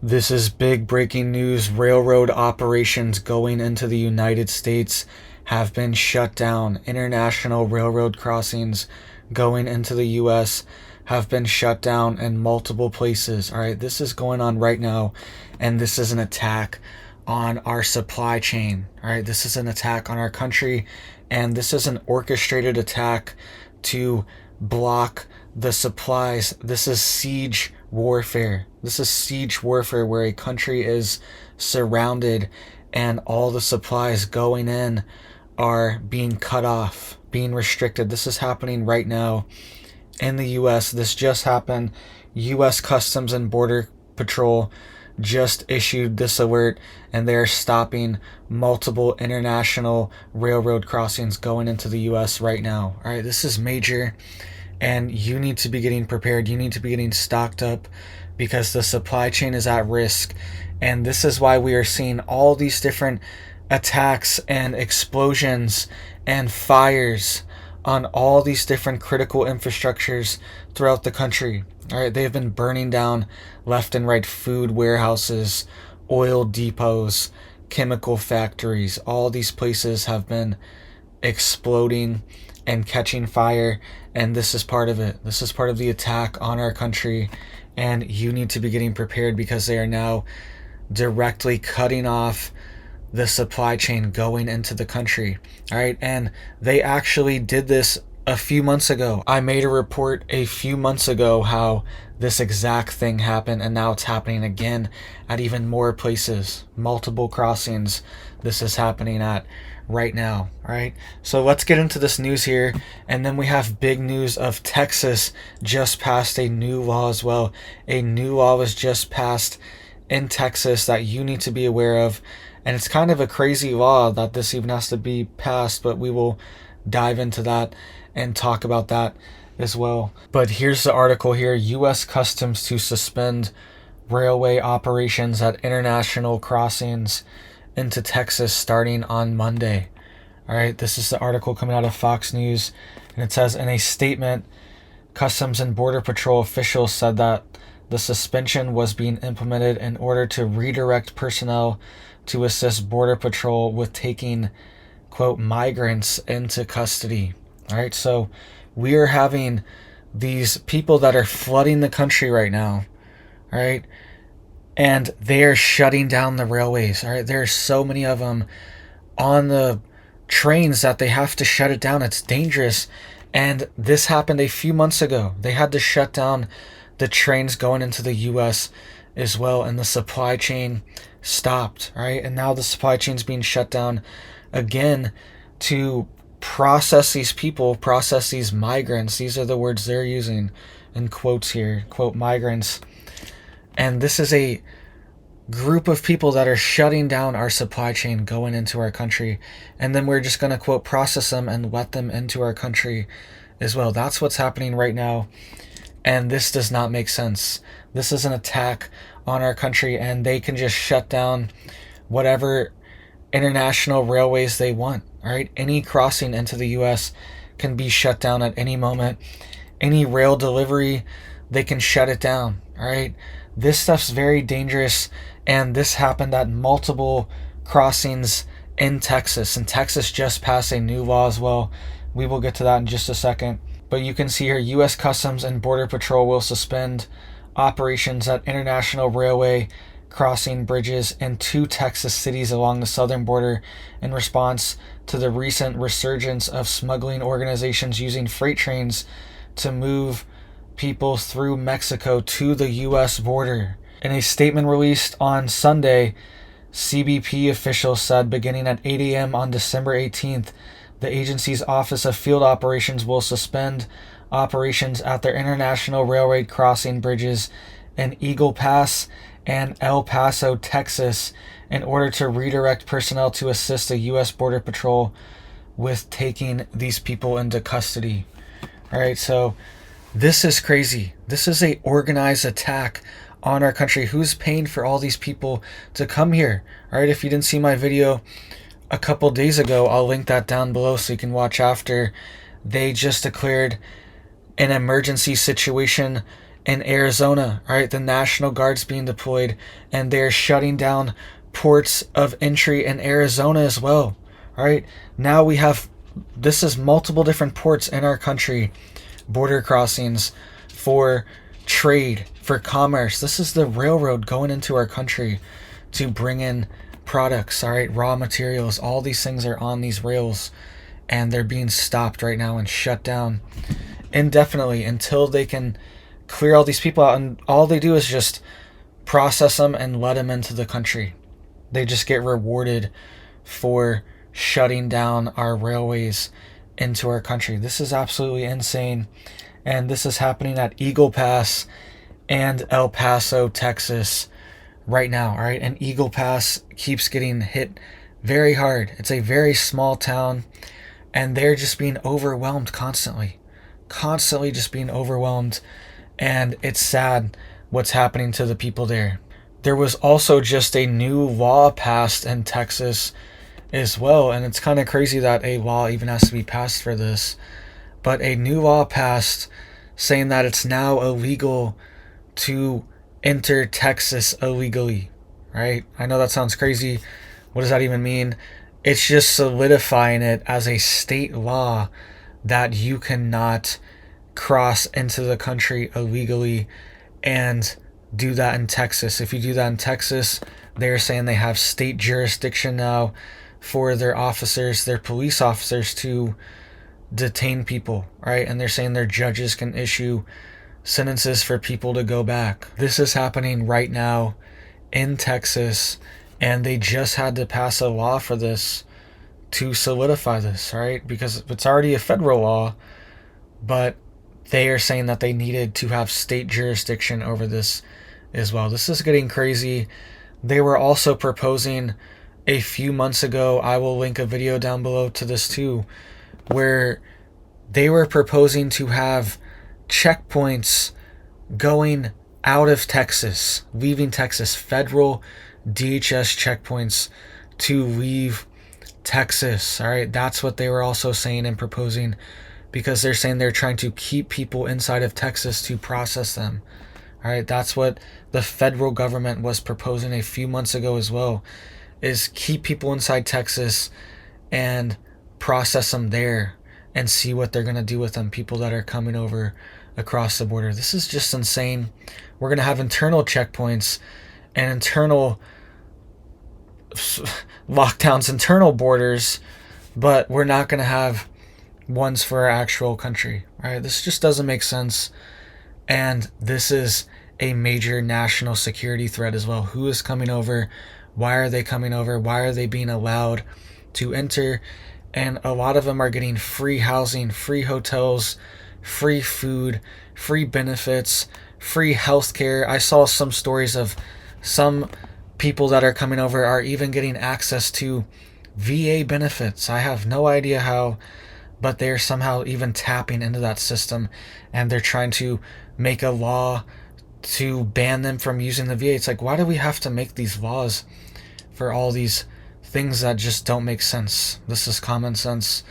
This is big breaking news. Railroad operations going into the United States have been shut down. International railroad crossings going into the US have been shut down in multiple places. All right, this is going on right now, and this is an attack on our supply chain. All right, this is an attack on our country, and this is an orchestrated attack to block the supplies. This is siege warfare. This is siege warfare where a country is surrounded and all the supplies going in are being cut off, being restricted. This is happening right now in the US. This just happened. US Customs and Border Patrol just issued this alert, and they're stopping multiple international railroad crossings going into the US right now. All right, this is major, and you need to be getting prepared. You need to be getting stocked up because the supply chain is at risk. And this is why we are seeing all these different attacks and explosions and fires on all these different critical infrastructures throughout the country. All right, they've been burning down left and right food warehouses, oil depots, chemical factories. All these places have been exploding and catching fire, and this is part of it. This is part of the attack on our country, and you need to be getting prepared because they are now directly cutting off the supply chain going into the country. All right, and they actually did this a few months ago. I made a report a few months ago how this exact thing happened, and now it's happening again at even more places. Multiple crossings this is happening at right now. All right, so let's get into this news here, and then we have big news of Texas just passed a new law as well. A new law was just passed in Texas that you need to be aware of, and it's kind of a crazy law that this even has to be passed, but we will dive into that and talk about that as well. But here's the article here. US Customs to suspend railway operations at international crossings into Texas starting on Monday. All right, this is the article coming out of Fox News, and it says, in a statement, Customs and Border Patrol officials said that the suspension was being implemented in order to redirect personnel to assist Border Patrol with taking, quote, migrants into custody. All right, so we are having these people that are flooding the country right now, all right, and they are shutting down the railways. All right, there are so many of them on the trains that they have to shut it down. It's dangerous, and this happened a few months ago. They had to shut down the trains going into the US as well, and the supply chain stopped, right? And now the supply chain's being shut down again to process these people, process these migrants. These are the words they're using in quotes here, quote, migrants. And this is a group of people that are shutting down our supply chain going into our country, and then we're just going to, quote, process them and let them into our country as well. That's what's happening right now, and this does not make sense. This is an attack on our country, and they can just shut down whatever international railways they want. All right, any crossing into the US can be shut down at any moment. Any rail delivery, they can shut it down. All right, this stuff's very dangerous, and this happened at multiple crossings in Texas, and Texas just passed a new law as well. We will get to that in just a second. But you can see here, US Customs and Border Patrol will suspend operations at international railway crossing bridges in 2 Texas cities along the southern border in response to the recent resurgence of smuggling organizations using freight trains to move people through Mexico to the US border. In a statement released on Sunday, CBP officials said beginning at 8 a.m. on December 18th, the agency's Office of Field Operations will suspend operations at their international railroad crossing bridges in Eagle Pass and El Paso, Texas, in order to redirect personnel to assist the U.S. Border Patrol with taking these people into custody. All right, so this is crazy. This is a organized attack on our country. Who's paying for all these people to come here? All right, if you didn't see my video a couple days ago, I'll link that down below so you can watch after. They just declared an emergency situation In Arizona, right, the National Guard's being deployed, and they're shutting down ports of entry in Arizona as well. Right now we have, this is multiple different ports in our country, border crossings for trade, for commerce. This is the railroad going into our country to bring in products, all right, raw materials. All these things are on these rails, and they're being stopped right now and shut down indefinitely until they can clear all these people out. And all they do is just process them and let them into the country. They just get rewarded for shutting down our railways into our country. This is absolutely insane. And this is happening at Eagle Pass and El Paso, Texas right now. All right. And Eagle Pass keeps getting hit very hard. It's a very small town, and they're just being overwhelmed constantly just being overwhelmed. And it's sad what's happening to the people there. There was also just a new law passed in Texas as well, and it's kind of crazy that a law even has to be passed for this, but a new law passed saying that it's now illegal to enter Texas illegally, right? I know that sounds crazy. What does that even mean? It's just solidifying it as a state law that you cannot cross into the country illegally and do that in Texas. If you do that in Texas, they're saying they have state jurisdiction now for their officers, their police officers, to detain people, right? And they're saying their judges can issue sentences for people to go back. This is happening right now in Texas, and they just had to pass a law for this to solidify this, right? Because it's already a federal law, but they are saying that they needed to have state jurisdiction over this as well. This is getting crazy. They were also proposing a few months ago, I will link a video down below to this too, where they were proposing to have checkpoints going out of Texas, leaving Texas, federal DHS checkpoints to leave Texas. All right, that's what they were also saying and proposing, because they're saying they're trying to keep people inside of Texas to process them. All right, that's what the federal government was proposing a few months ago as well, is keep people inside Texas and process them there and see what they're going to do with them, people that are coming over across the border. This is just insane. We're going to have internal checkpoints and internal lockdowns, internal borders, but we're not going to have ones for our actual country, right? This just doesn't make sense. And this is a major national security threat as well. Who is coming over? Why are they coming over? Why are they being allowed to enter? And a lot of them are getting free housing, free hotels, free food, free benefits, free healthcare. I saw some stories of some people that are coming over are even getting access to VA benefits. I have no idea how, but they're somehow even tapping into that system, and they're trying to make a law to ban them from using the VA. It's like, why do we have to make these laws for all these things that just don't make sense? This is common sense.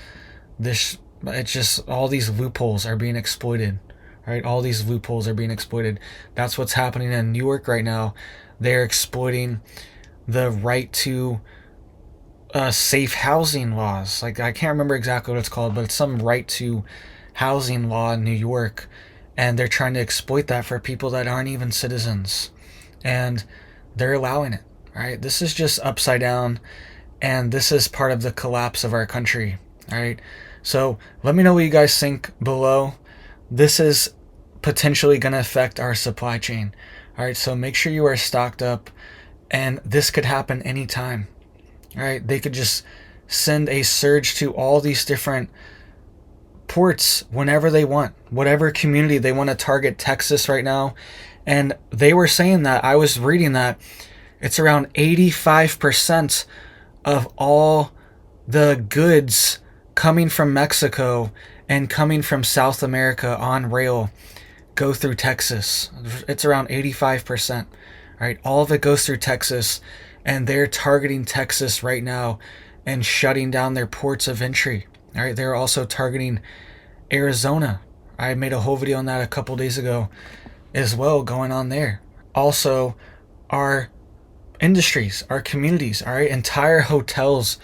It's just, all these loopholes are being exploited, right? All these loopholes are being exploited. That's what's happening in New York right now. They're exploiting the right to safe housing laws. Like, I can't remember exactly what it's called, but it's some right to housing law in New York, and they're trying to exploit that for people that aren't even citizens, and they're allowing it, right? This is just upside down, and this is part of the collapse of our country, right? So let me know what you guys think below. This is potentially going to affect our supply chain, all right? So make sure you are stocked up, and this could happen anytime. All right, they could just send a surge to all these different ports whenever they want, whatever community they want to target. Texas right now, and they were saying that, I was reading that it's around 85% of all the goods coming from Mexico and coming from South America on rail go through Texas. It's around 85%. All right, all of it goes through Texas, and they're targeting Texas right now and shutting down their ports of entry. All right, they're also targeting Arizona. I made a whole video on that a couple days ago as well going on there. Also, our industries, our communities, our entire hotels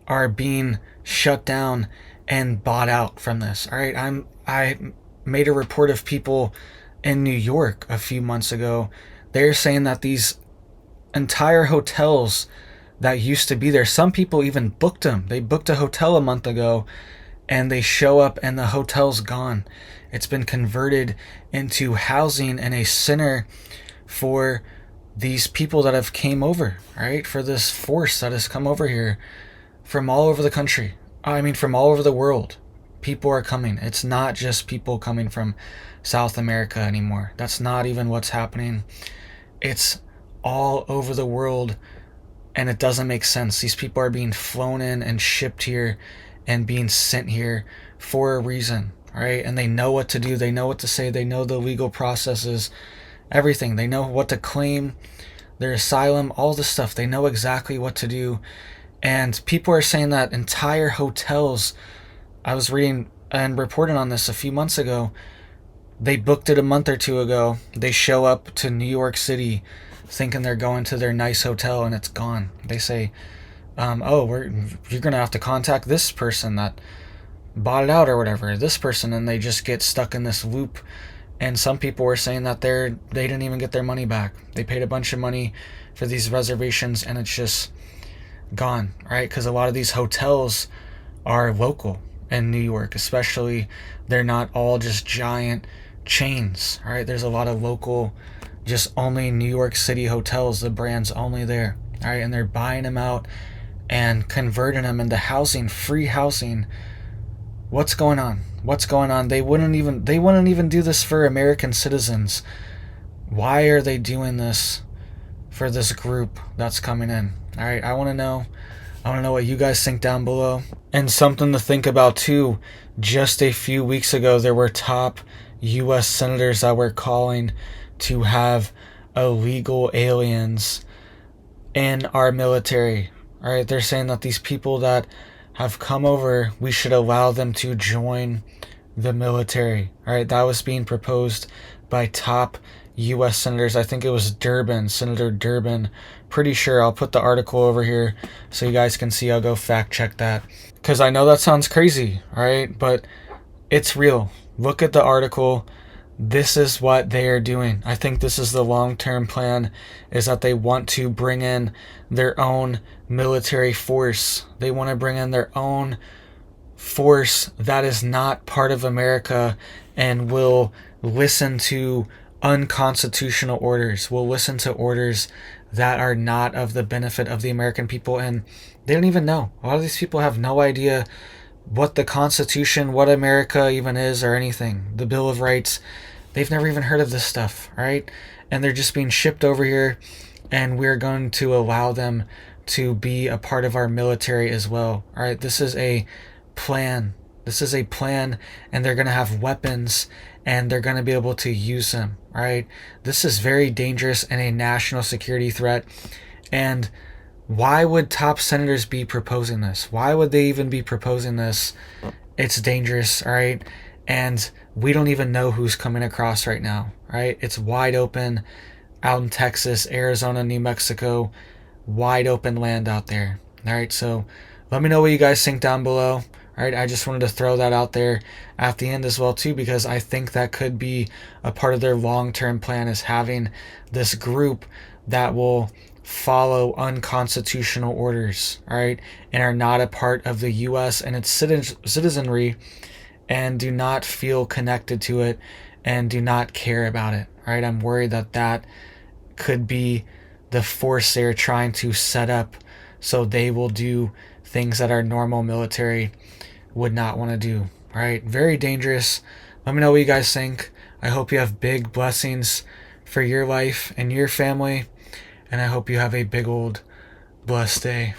are being shut down and bought out from this. All right, I made a report of people in New York a few months ago. They're saying that these entire hotels that used to be there, some people even booked them. They booked a hotel a month ago and they show up and the hotel's gone. It's been converted into housing and a center for these people that have came over, right? For this force that has come over here from all over the country. I mean, from all over the world. People are coming. It's not just people coming from South America anymore. That's not even what's happening. It's all over the world, and it doesn't make sense. These people are being flown in and shipped here and being sent here for a reason, right? And they know what to do. They know what to say. They know the legal processes, everything. They know what to claim, their asylum, all this stuff. They know exactly what to do. And people are saying that entire hotels, I was reading and reporting on this a few months ago, they booked it a month or two ago. They show up to New York City thinking they're going to their nice hotel and it's gone. They say, you're going to have to contact this person that bought it out or whatever, this person, and they just get stuck in this loop. And some people were saying that they didn't even get their money back. They paid a bunch of money for these reservations and it's just gone, right? Because a lot of these hotels are local in New York, especially. They're not all just giant chains, right? There's a lot of local, just only New York City hotels, the brand's only there, right? And they're buying them out and converting them into housing, free housing. What's going on? What's going on? They wouldn't even do this for American citizens. Why are they doing this for this group that's coming in? All right, I want to know what you guys think down below. And something to think about too, just a few weeks ago, there were top U.S. senators that were calling to have illegal aliens in our military. All right, they're saying that these people that have come over, we should allow them to join the military. All right, that was being proposed by top U.S. senators. I think it was Senator Durbin. Pretty sure. I'll put the article over here so you guys can see. I'll go fact check that, because I know that sounds crazy, all right? But it's real. Look at the article. This is what they are doing. I think this is the long-term plan, is that they want to bring in their own military force. They want to bring in their own force that is not part of America and will listen to unconstitutional orders, will listen to orders that are not of the benefit of the American people. And they don't even know. A lot of these people have no idea what the Constitution, what America even is, or anything. The Bill of Rights. They've never even heard of this stuff, right? And they're just being shipped over here, and we're going to allow them to be a part of our military as well. All right, this is a plan. This is a plan, and they're going to have weapons, and they're going to be able to use them, right? This is very dangerous and a national security threat. And why would top senators be proposing this? Why would they even be proposing this? It's dangerous, all right? And we don't even know who's coming across right now, right? It's wide open out in Texas, Arizona, New Mexico, wide open land out there. All right, so let me know what you guys think down below. All right, I just wanted to throw that out there at the end as well too, because I think that could be a part of their long-term plan, is having this group that will follow unconstitutional orders, all right, and are not a part of the U.S. and its citizenry, and do not feel connected to it and do not care about it. All right, I'm worried that that could be the force they're trying to set up, so they will do things that our normal military would not want to do. All right, very dangerous. Let me know what you guys think. I hope you have big blessings for your life and your family, and I hope you have a big old blessed day.